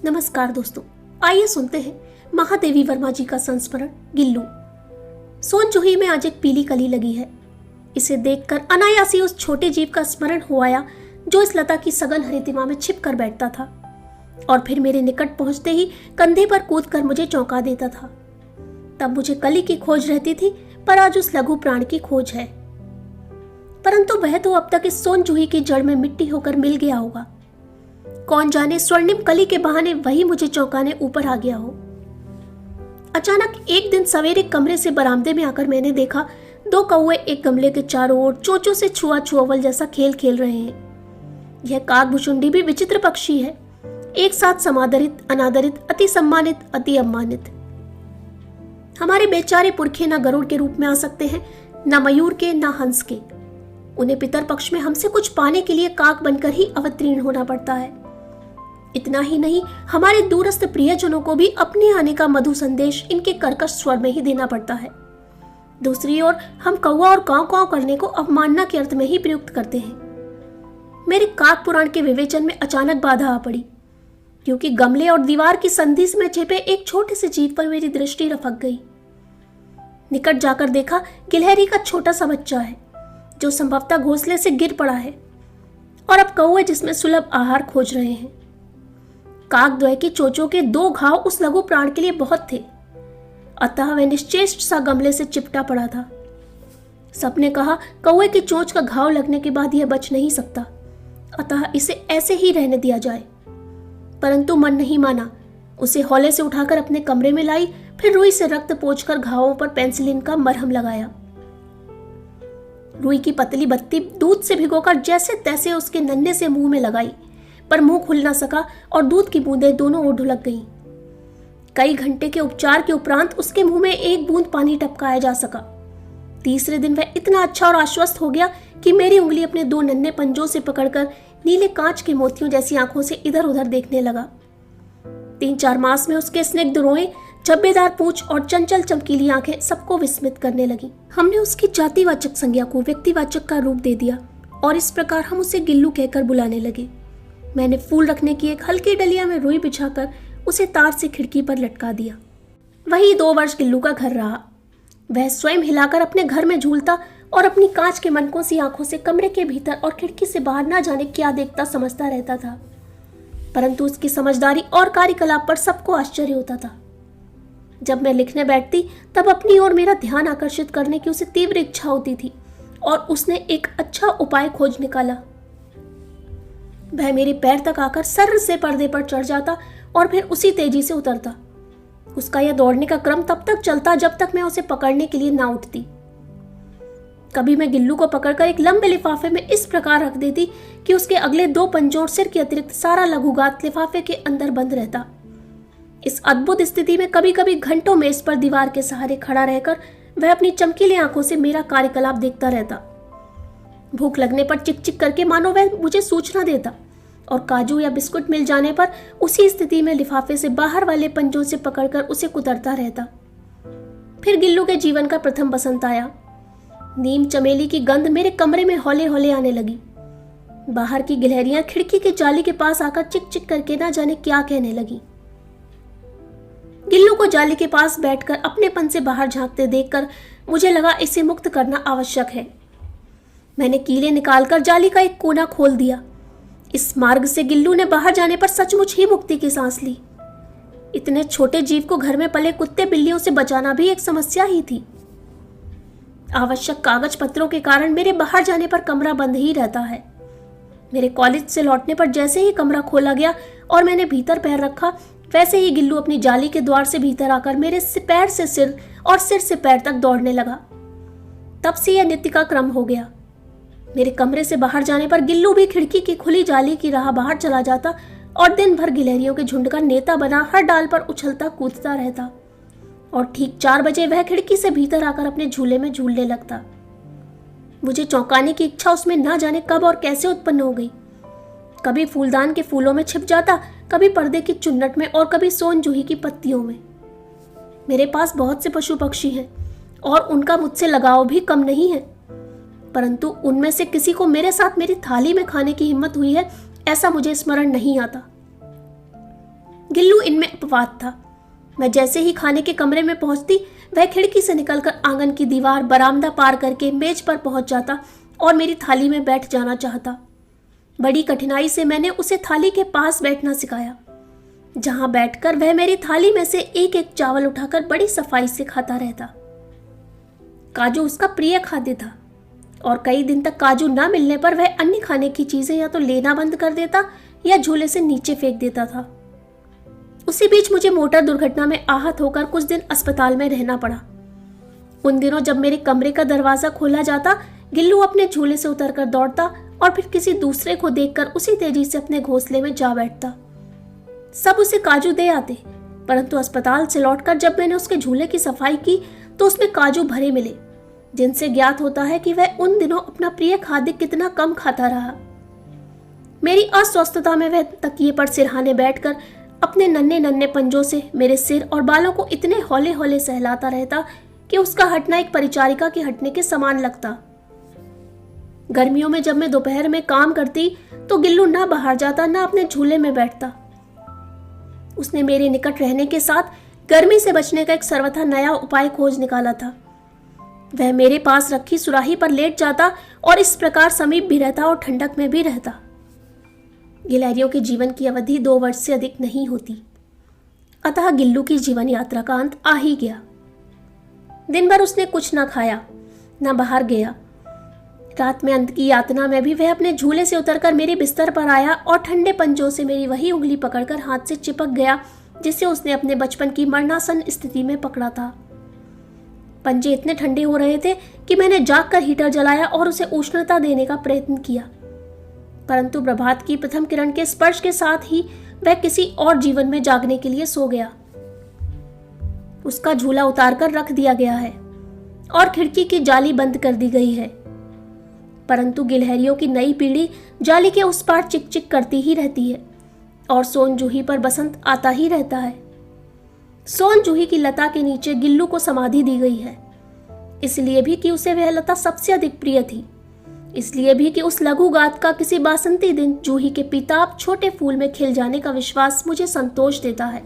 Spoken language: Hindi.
नमस्कार दोस्तों, आइए सुनते हैं महादेवी वर्मा जी का संस्मरण गिल्लू। सोन जूही में आज एक पीली कली लगी है। इसे देखकर अनायासी उस छोटे जीव का स्मरण हो आया जो इस लता की सघन हरितिमा में छिप कर बैठता था और फिर मेरे निकट पहुंचते ही कंधे पर कूद कर मुझे चौंका देता था। तब मुझे कली की खोज रहती थी, पर आज उस लघु प्राण की खोज है। परंतु वह तो अब तक इस सोन जूही की जड़ में मिट्टी होकर मिल गया होगा। कौन जाने स्वर्णिम कली के बहाने वही मुझे चौंकाने ऊपर आ गया हो। अचानक एक दिन सवेरे कमरे से बरामदे में आकर मैंने देखा 2 कौवे एक गमले के चारों ओर चोंचों से छुआ छुअवल जैसा खेल खेल रहे हैं। यह काकभुशुंडी भी विचित्र पक्षी है, एक साथ समादरित, अनादरित, अति सम्मानित, अति अपमानित। हमारे बेचारे पुरखे न गरुड़ के रूप में आ सकते हैं, न मयूर के, न हंस के। उन्हें पितर पक्ष में हमसे कुछ पाने के लिए काक बनकर ही अवतीर्ण होना पड़ता है। इतना ही नहीं, हमारे दूरस्थ प्रियजनों को भी अपने आने का मधु संदेश इनके कर्कश स्वर में ही देना पड़ता है। दूसरी ओर हम कौवा और कांव कांव करने को अवमानना के अर्थ में ही प्रयुक्त करते हैं। मेरे काक पुराण के विवेचन में अचानक बाधा आ पड़ी, क्योंकि गमले और दीवार की संधि में छिपे एक छोटे से जीव पर मेरी दृष्टि रफक गई। निकट जाकर देखा, गिलहरी का छोटा सा बच्चा है जो संभवतः घोंसले से गिर पड़ा है और अब कौवे जिसमें सुलभ आहार खोज रहे हैं। काकद्वय की चोंचों के 2 घाव उस लघु प्राण के लिए बहुत थे, अतः वह निश्चेष्ट सा गमले से चिपटा पड़ा था। सबने कहा कौवे की चोंच का घाव लगने के बाद यह बच नहीं सकता, अतः इसे ऐसे ही रहने दिया जाए। परंतु मन नहीं माना। उसे हौले से उठाकर अपने कमरे में लाई, फिर रुई से रक्त पोंछकर घावों पर पेंसिलिन का मरहम लगाया। रुई की पतली बत्ती दूध से भिगोकर जैसे तैसे उसके नन्हे से मुंह में लगाई, पर मुंह खुल ना सका और दूध की बूंदें दोनों ओर ढुलक गईं। कई घंटे के उपचार के उपरांत उसके मुंह में एक बूंद पानी टपकाया जा सका। तीसरे दिन वह इतना अच्छा और आश्वस्त हो गया कि मेरी उंगली अपने 2 नन्हे पंजों से पकड़कर नीले कांच के मोतियों जैसी आंखों से इधर उधर देखने लगा। 3-4 मास में उसके स्निग्ध रोएं, झब्बेदार पूंछ और चंचल चमकीली आंखें सबको विस्मित करने लगी। हमने उसकी जातिवाचक संज्ञा को व्यक्तिवाचक का रूप दे दिया और इस प्रकार हम उसे गिल्लू कहकर बुलाने लगे। मैंने फूल रखने की एक हल्की डलिया में रुई बिछाकर उसे तार से खिड़की पर लटका दिया। वही 2 वर्ष गिल्लू का घर रहा। वह स्वयं हिलाकर अपने घर में झूलता और अपनी कांच के मनकों सी आंखों से कमरे के भीतर और खिड़की से बाहर ना जाने क्या देखता समझता रहता था। परंतु उसकी समझदारी और कार्यकलाप पर सबको आश्चर्य होता था। जब मैं लिखने बैठती तब अपनी ओर मेरा ध्यान आकर्षित करने की उसे तीव्र इच्छा होती थी और उसने एक अच्छा उपाय खोज निकाला। वह मेरे पैर तक आकर सर्र से पर्दे पर चढ़ जाता और फिर उसी तेजी से उतरता। उसका यह दौड़ने का क्रम तब तक चलता जब तक मैं उसे पकड़ने के लिए ना उठती। कभी मैं गिल्लू को पकड़कर एक लंबे लिफाफे में इस प्रकार रख देती कि उसके अगले 2 पंजों और सिर के अतिरिक्त सारा लघुगात लिफाफे के अंदर बंद रहता। इस अद्भुत स्थिति में कभी कभी घंटों मेज पर दीवार के सहारे खड़ा रहकर वह अपनी चमकीली आंखों से मेरा कार्यकलाप देखता रहता। भूख लगने पर चिक चिक करके मानो वह मुझे सूचना देता और काजू या बिस्कुट मिल जाने पर उसी स्थिति में लिफाफे से बाहर वाले पंजों से पकड़कर उसे कुतरता रहता। फिर गिल्लू के जीवन का प्रथम बसंत आया। नीम चमेली की गंध मेरे कमरे में हौले हौले आने लगी। बाहर की गिलहरियां खिड़की के जाली के पास आकर चिक चिक करके ना जाने क्या कहने लगी। गिल्लू को जाली के पास बैठकर अपनेपन से बाहर झांकते देखकर मुझे लगा इसे मुक्त करना आवश्यक है। मैंने कीले निकालकर जाली का एक कोना खोल दिया। इस मार्ग से गिल्लू ने बाहर जाने पर सचमुच ही मुक्ति की सांस ली। इतने छोटे जीव को घर में पले कुत्ते बिल्लियों से बचाना भी एक समस्या ही थी। आवश्यक कागज पत्रों के कारण मेरे बाहर जाने पर कमरा बंद ही रहता है। मेरे कॉलेज से लौटने पर जैसे ही कमरा खोला गया और मैंने भीतर पैर रखा, वैसे ही गिल्लू अपनी जाली के द्वार से भीतर आकर मेरे पैर से सिर और सिर से पैर तक दौड़ने लगा। तब से यह नित्य का क्रम हो गया। मेरे कमरे से बाहर जाने पर गिल्लू भी खिड़की की खुली जाली की राह बाहर चला जाता और दिन भर गिलहरियों के झुंड का नेता बना हर डाल पर उछलता कूदता रहता और ठीक 4 बजे वह खिड़की से भीतर आकर अपने झूले में झूलने लगता। मुझे चौंकाने की इच्छा उसमें ना जाने कब और कैसे उत्पन्न हो गई। कभी फूलदान के फूलों में छिप जाता, कभी पर्दे की चुन्नट में और कभी सोन जूही की पत्तियों में। मेरे पास बहुत से पशु पक्षी हैं और उनका मुझसे लगाव भी कम नहीं है, परंतु उनमें से किसी को मेरे साथ मेरी थाली में खाने की हिम्मत हुई है ऐसा मुझे स्मरण नहीं आता। गिल्लू इनमें अपवाद था। मैं जैसे ही खाने के कमरे में पहुंचती, वह खिड़की से निकलकर आंगन की दीवार, बरामदा पार करके मेज पर पहुंच जाता और मेरी थाली में बैठ जाना चाहता। बड़ी कठिनाई से मैंने उसे थाली के पास बैठना सिखाया, जहां बैठकर वह मेरी थाली में से एक एक चावल उठाकर बड़ी सफाई से खाता रहता। काजू उसका प्रिय खाद्य था और कई दिन तक काजू न मिलने पर वह अन्य खाने की चीजें या तो लेना बंद कर देता या झूले से नीचे फेंक देता था। उसी बीच मुझे मोटर दुर्घटना में आहत होकर कुछ दिन अस्पताल में रहना पड़ा। उन दिनों जब मेरे कमरे का दरवाजा खोला जाता, गिल्लू अपने झूले से उतरकर दौड़ता और फिर किसी दूसरे को देखकर उसी तेजी से अपने घोंसले में जा बैठता। सब उसे काजू दे आते, परंतु अस्पताल से लौटकर जब मैंने उसके झूले की सफाई की तो उसमें काजू भरे मिले, जिनसे ज्ञात होता है कि वह उन दिनों अपना प्रिय खाद्य कितना कम खाता रहा। मेरी अस्वस्थता में वह तकिए पर सिरहाने बैठकर अपने नन्हे नन्हे पंजों से मेरे सिर और बालों को इतने हौले हौले सहलाता रहता कि उसका हटना एक परिचारिका के हटने के समान लगता। गर्मियों में जब मैं दोपहर में काम करती तो गिल्लू ना बाहर जाता, ना अपने झूले में बैठता। उसने मेरे निकट रहने के साथ गर्मी से बचने का एक सर्वथा नया उपाय खोज निकाला था। वह मेरे पास रखी सुराही पर लेट जाता और इस प्रकार समीप भी रहता और ठंडक में भी रहता। गिलहरियों के जीवन की अवधि 2 वर्ष से अधिक नहीं होती, अतः गिल्लू की जीवन यात्रा का अंत आ ही गया। दिन भर उसने कुछ न खाया, न बाहर गया। रात में अंत की यातना में भी वह अपने झूले से उतरकर मेरे बिस्तर पर आया और ठंडे पंजों से मेरी वही उंगली पकड़कर हाथ से चिपक गया जिसे उसने अपने बचपन की मरणासन स्थिति में पकड़ा था। पंजे इतने ठंडे हो रहे थे कि मैंने जागकर हीटर जलाया और उसे उष्णता देने का प्रयत्न किया, परंतु प्रभात की प्रथम किरण के स्पर्श के साथ ही वह किसी और जीवन में जागने के लिए सो गया। उसका झूला उतारकर रख दिया गया है और खिड़की की जाली बंद कर दी गई है, परंतु गिलहरियों की नई पीढ़ी जाली के उस पार चिक चिक करती ही रहती है और सोन जूही पर बसंत आता ही रहता है। सोन जूही की लता के नीचे गिल्लू को समाधि दी गई है, इसलिए भी कि उसे वह लता सबसे अधिक प्रिय थी, इसलिए भी कि उस लघुगात का किसी बासंती दिन जूही के पीताब छोटे फूल में खिल जाने का विश्वास मुझे संतोष देता है।